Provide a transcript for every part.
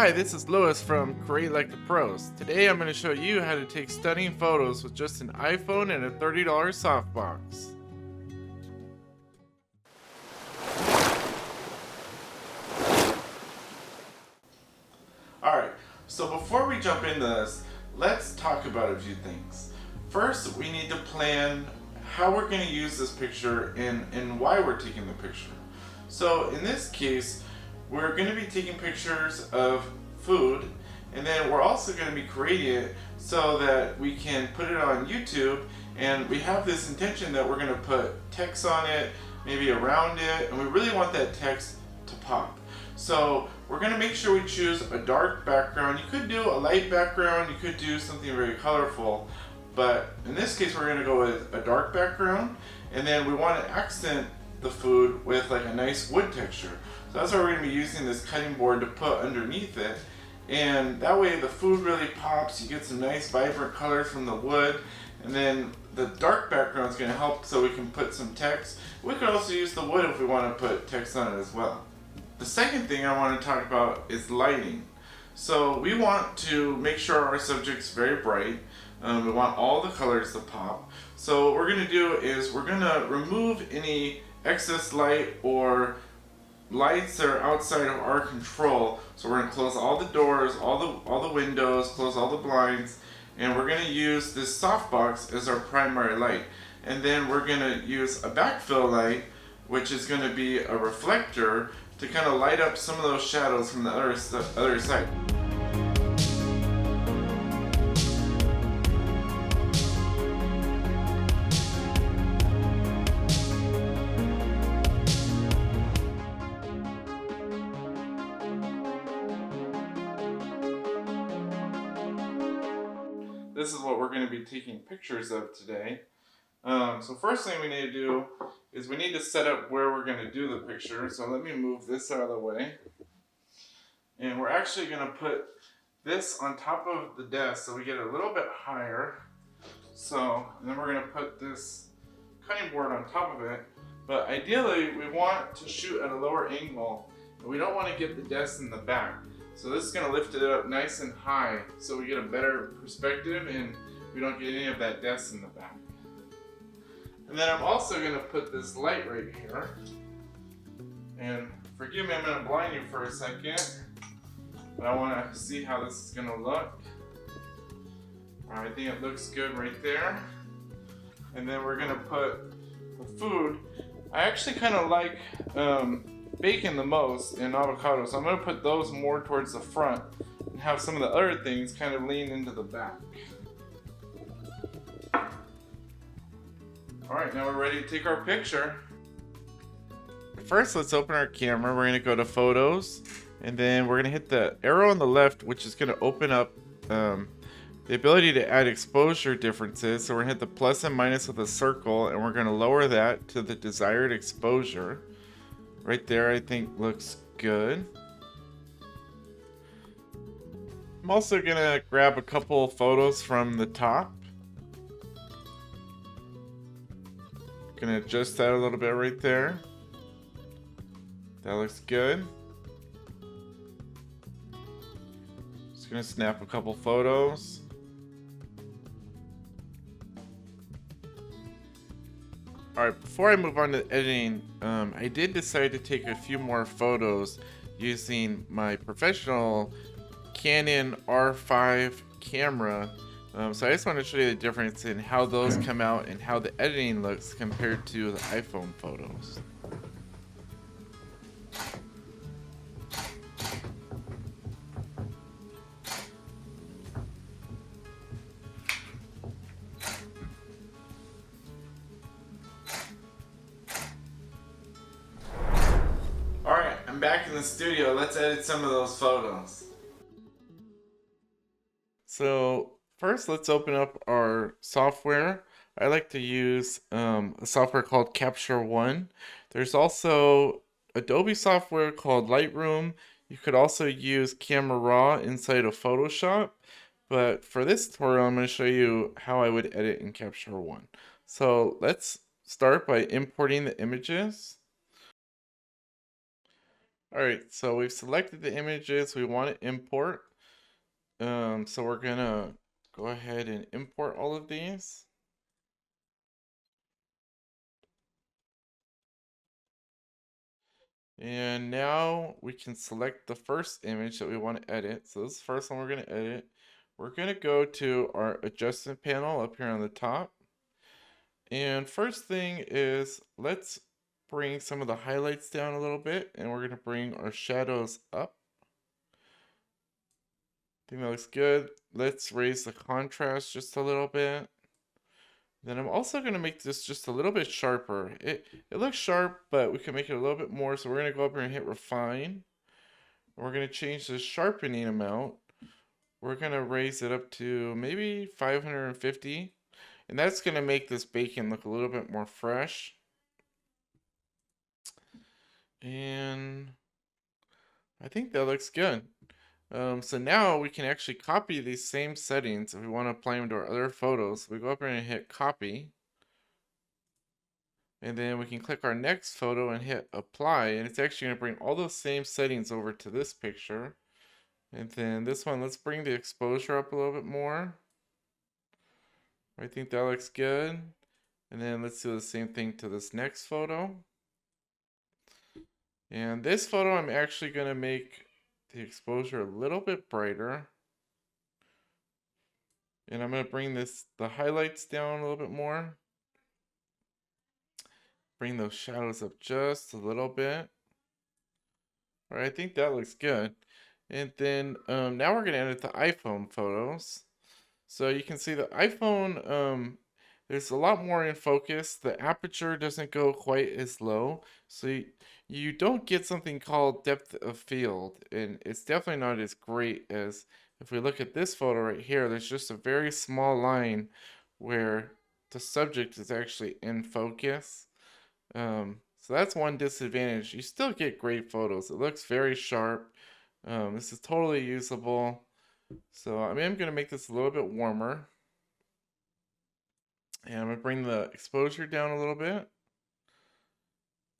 Hi, this is Louis from Create Like the Pros. Today I'm going to show you how to take stunning photos with just an iPhone and a $30 softbox. Alright, so before we jump into this, let's talk about a few things. First, we need to plan how we're going to use this picture and why we're taking the picture. So in this case, we're going to be taking pictures of food, and then we're also going to be creating it so that we can put it on YouTube, and we have this intention that we're going to put text on it, maybe around it, and we really want that text to pop. So we're going to make sure we choose a dark background. You could do a light background, you could do something very colorful, but in this case we're going to go with a dark background, and then we want to accent the food with like a nice wood texture. So that's why we're going to be using this cutting board to put underneath it, and that way the food really pops. You get some nice vibrant colors from the wood, and then the dark background is going to help so we can put some text. We could also use the wood if we want to put text on it as well. The second thing I want to talk about is lighting. So we want to make sure our subject's very bright. We want all the colors to pop. So what we're going to do is we're going to remove any excess light or lights that are outside of our control. So we're going to close all the doors, all the windows, close all the blinds, and we're going to use this softbox as our primary light. And then we're going to use a backfill light, which is going to be a reflector, to kind of light up some of those shadows from the other side. This is what we're going to be taking pictures of today. So first thing we need to do is we need to set up where we're going to do the picture. So let me move this out of the way. And we're actually going to put this on top of the desk so we get a little bit higher. So, and then we're going to put this cutting board on top of it. But ideally, we want to shoot at a lower angle. And we don't want to get the desk in the back. So this is going to lift it up nice and high so we get a better perspective and we don't get any of that desk in the back. And then I'm also going to put this light right here. And forgive me, I'm going to blind you for a second. But I want to see how this is going to look. I think it looks good right there. And then we're going to put the food. I actually kind of like bacon the most and avocado, so I'm going to put those more towards the front and have some of the other things kind of lean into the back. Alright, now we're ready to take our picture. First, let's open our camera. We're going to go to photos, and then we're going to hit the arrow on the left, which is going to open up the ability to add exposure differences. So we're going to hit the plus and minus with a circle, and we're going to lower that to the desired exposure. Right there, I think looks good. I'm also going to grab a couple photos from the top. Going to adjust that a little bit right there. That looks good. Just going to snap a couple photos. Alright, before I move on to editing, I did decide to take a few more photos using my professional Canon R5 camera. So I just want to show you the difference in how those come out and how the editing looks compared to the iPhone photos. Alright, I'm back in the studio. Let's edit some of those photos. So first, let's open up our software. I like to use a software called Capture One. There's also Adobe software called Lightroom. You could also use Camera Raw inside of Photoshop. But for this tutorial, I'm going to show you how I would edit in Capture One. So let's start by importing the images. All right, so we've selected the images we want to import. So we're gonna go ahead and import all of these. And now we can select the first image that we want to edit. So this is the first one we're going to edit. We're going to go to our adjustment panel up here on the top. And first thing is, let's bring some of the highlights down a little bit, and we're going to bring our shadows up. I think that looks good. Let's raise the contrast just a little bit. Then I'm also going to make this just a little bit sharper. It looks sharp, but we can make it a little bit more. So we're going to go up here and hit refine. We're going to change the sharpening amount. We're going to raise it up to maybe 550. And that's going to make this bacon look a little bit more fresh. And I think that looks good. So now we can actually copy these same settings if we want to apply them to our other photos. We go up here and hit copy. And then we can click our next photo and hit apply. And it's actually going to bring all those same settings over to this picture. And then this one, let's bring the exposure up a little bit more. I think that looks good. And then let's do the same thing to this next photo. And this photo, I'm actually going to make the exposure a little bit brighter. And I'm going to bring the highlights down a little bit more. Bring those shadows up just a little bit. All right, I think that looks good. And then now we're going to edit the iPhone photos. So you can see the iPhone, there's a lot more in focus. The aperture doesn't go quite as low. So you don't get something called depth of field. And it's definitely not as great as if we look at this photo right here. There's just a very small line where the subject is actually in focus. So that's one disadvantage. You still get great photos. It looks very sharp. This is totally usable. So I am going to make this a little bit warmer. And I'm going to bring the exposure down a little bit.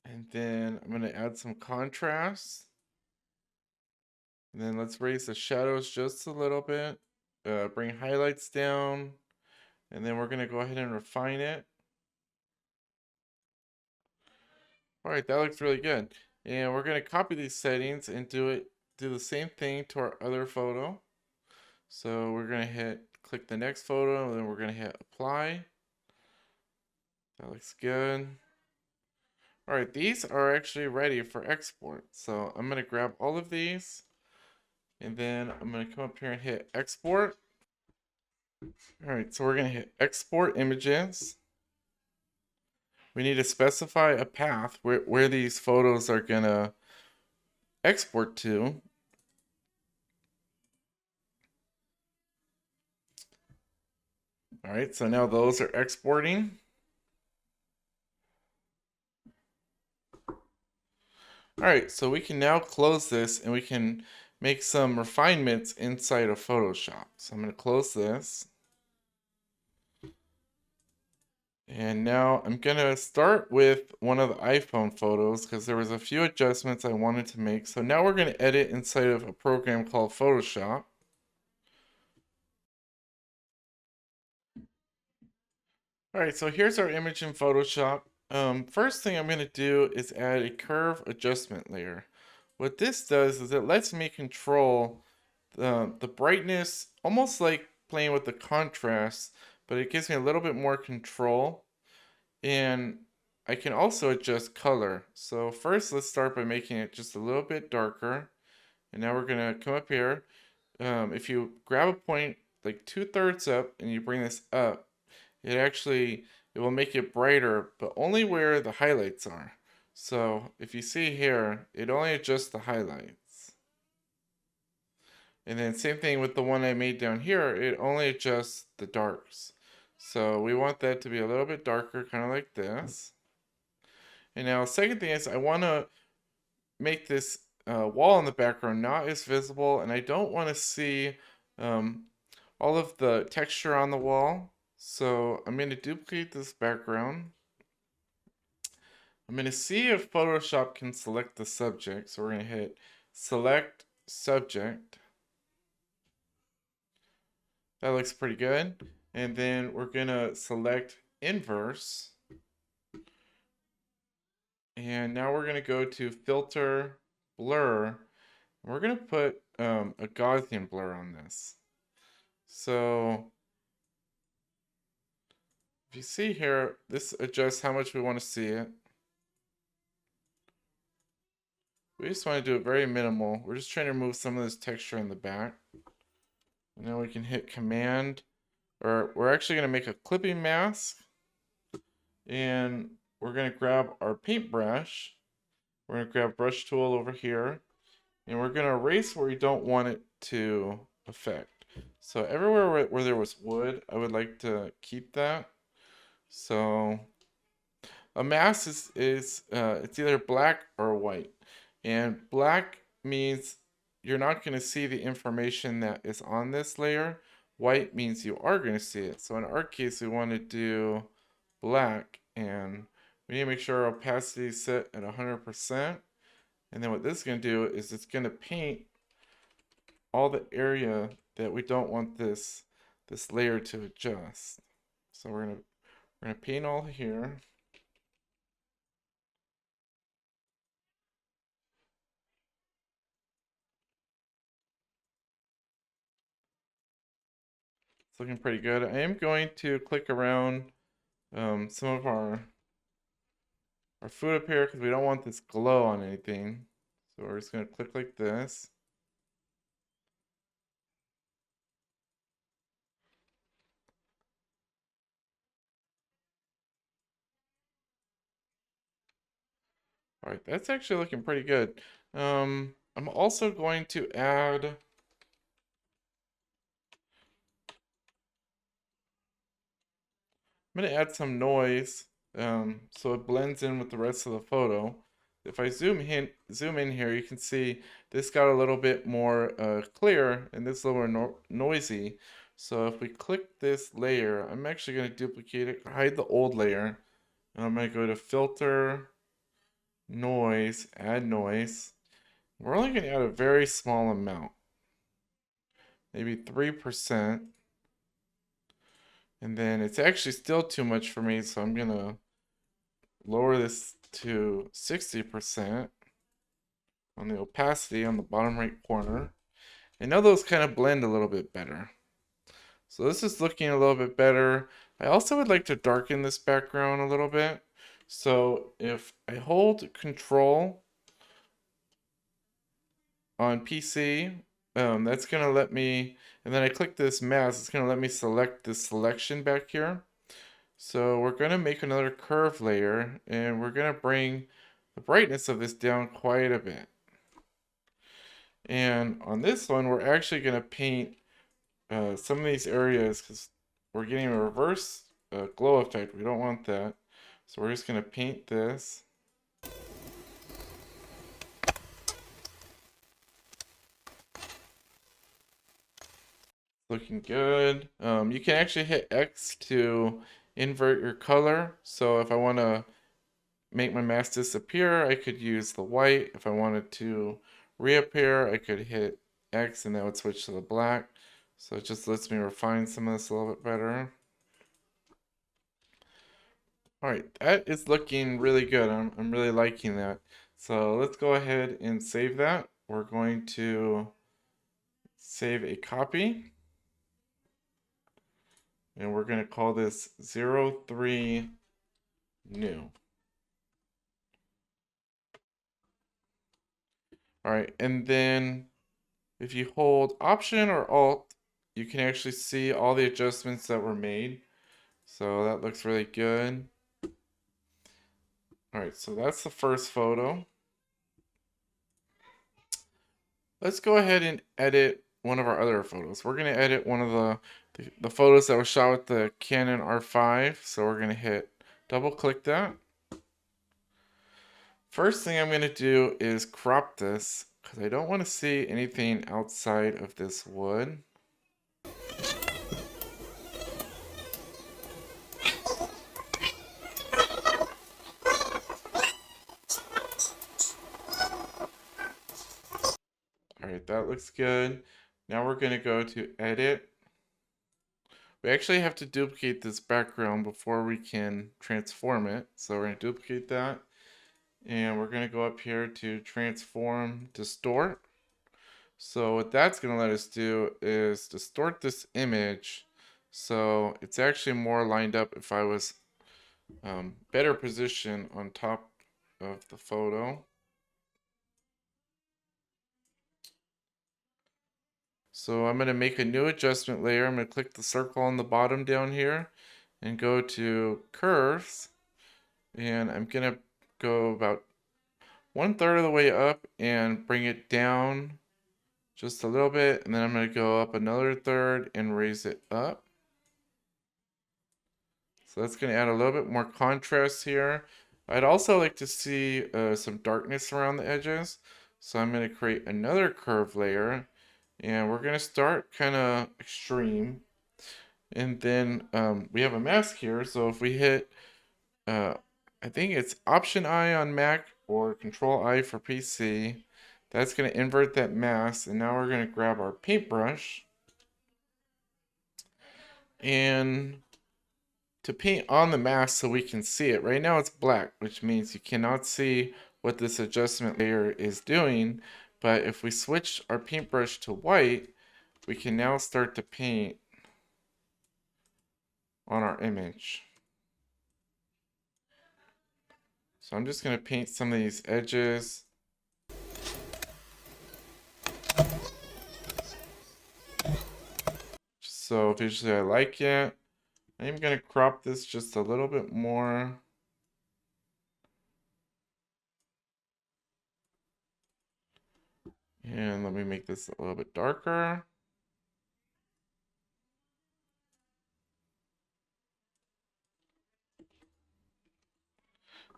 And then I'm going to add some contrast. And then let's raise the shadows just a little bit. Bring highlights down. And then we're going to go ahead and refine it. All right, that looks really good. And we're going to copy these settings and do the same thing to our other photo. So we're going to click the next photo, and then we're going to hit apply. That looks good. All right, these are actually ready for export. So I'm going to grab all of these, and then I'm going to come up here and hit export. All right, so we're going to hit export images. We need to specify a path where these photos are going to export to. All right, so now those are exporting. All right, so we can now close this and we can make some refinements inside of Photoshop. So I'm going to close this. And now I'm going to start with one of the iPhone photos because there was a few adjustments I wanted to make. So now we're going to edit inside of a program called Photoshop. All right, so here's our image in Photoshop. First thing I'm going to do is add a curve adjustment layer. What this does is it lets me control the brightness, almost like playing with the contrast, but it gives me a little bit more control. And I can also adjust color. So first, let's start by making it just a little bit darker. And now we're going to come up here. If you grab a point like 2/3 up and you bring this up, it will make it brighter, but only where the highlights are. So if you see here, it only adjusts the highlights. And then same thing with the one I made down here, it only adjusts the darks. So we want that to be a little bit darker, kind of like this. And now second thing is I want to make this wall in the background not as visible, and I don't want to see all of the texture on the wall. So I'm going to duplicate this background. I'm going to see if Photoshop can select the subject. So we're going to hit select subject. That looks pretty good. And then we're going to select inverse. And now we're going to go to filter, blur. We're going to put a Gaussian blur on this. So if you see here, this adjusts how much we want to see it. We just want to do it very minimal. We're just trying to remove some of this texture in the back. And now we can hit Command, or we're actually going to make a clipping mask. And we're going to grab our paintbrush. We're going to grab brush tool over here. And we're going to erase where we don't want it to affect. So everywhere where there was wood, I would like to keep that. So a mask is it's either black or white. And black means you're not going to see the information that is on this layer. White means you are going to see it. So in our case, we want to do black, and we need to make sure our opacity is set at 100%. And then what this is going to do is it's going to paint all the area that we don't want this layer to adjust. So we're gonna paint all here. It's looking pretty good. I am going to click around some of our food up here because we don't want this glow on anything. So we're just gonna click like this. All right, that's actually looking pretty good. I'm also going to add some noise so it blends in with the rest of the photo. If I zoom in here, you can see this got a little bit more clear and this a little more noisy. So if we click this layer, I'm actually going to duplicate it, hide the old layer, and I'm going to go to filter, noise, add noise. We're only going to add a very small amount, maybe 3%. And then it's actually still too much for me, so I'm going to lower this to 60% on the opacity on the bottom right corner. And now those kind of blend a little bit better. So this is looking a little bit better. I also would like to darken this background a little bit. So if I hold Control on PC, that's going to let me, and then I click this mask, it's going to let me select this selection back here. So we're going to make another curve layer, and we're going to bring the brightness of this down quite a bit. And on this one, we're actually going to paint some of these areas because we're getting a reverse glow effect. We don't want that. So we're just going to paint this. Looking good. You can actually hit X to invert your color. So if I want to make my mask disappear, I could use the white. If I wanted to reappear, I could hit X and that would switch to the black. So it just lets me refine some of this a little bit better. All right, that is looking really good. I'm really liking that. So let's go ahead and save that. We're going to save a copy. And we're going to call this 03 new. All right, and then if you hold Option or Alt, you can actually see all the adjustments that were made. So that looks really good. All right, so that's the first photo. Let's go ahead and edit one of our other photos. We're going to edit one of the photos that was shot with the Canon R5. So we're going to hit double click that. First thing I'm going to do is crop this because I don't want to see anything outside of this wood. that looks good. Now we're going to go to edit. We actually have to duplicate this background before we can transform it. So we're going to duplicate that. And we're going to go up here to transform, distort. So what that's going to let us do is distort this image so it's actually more lined up if I was better position on top of the photo. So I'm going to make a new adjustment layer. I'm going to click the circle on the bottom down here and go to curves, and I'm going to go about 1/3 of the way up and bring it down just a little bit, and then I'm going to go up another third and raise it up. So that's going to add a little bit more contrast here. I'd also like to see some darkness around the edges, so I'm going to create another curve layer, and we're going to start kind of extreme, and then we have a mask here. So if we hit I think it's Option I on Mac or Control I for PC, that's going to invert that mask. And now we're going to grab our paintbrush, and to paint on the mask so we can see it. Right now it's black, which means you cannot see what this adjustment layer is doing. But if we switch our paintbrush to white, we can now start to paint on our image. So I'm just going to paint some of these edges. So visually I like it. I'm going to crop this just a little bit more. And let me make this a little bit darker.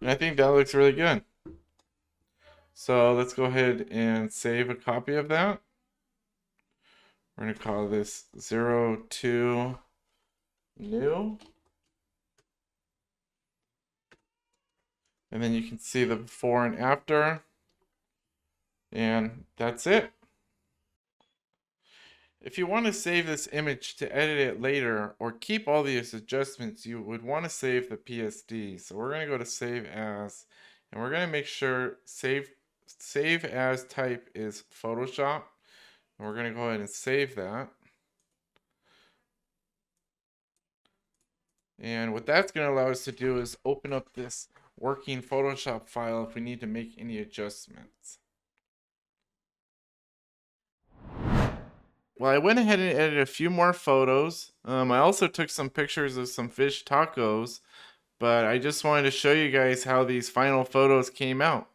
And I think that looks really good. So let's go ahead and save a copy of that. We're going to call this 02 new. And then you can see the before and after. And that's it. If you want to save this image to edit it later or keep all these adjustments, you would want to save the PSD. So we're going to go to Save As, and we're going to make sure Save As type is Photoshop. And we're going to go ahead and save that. And what that's going to allow us to do is open up this working Photoshop file if we need to make any adjustments. Well, I went ahead and edited a few more photos. I also took some pictures of some fish tacos, but I just wanted to show you guys how these final photos came out.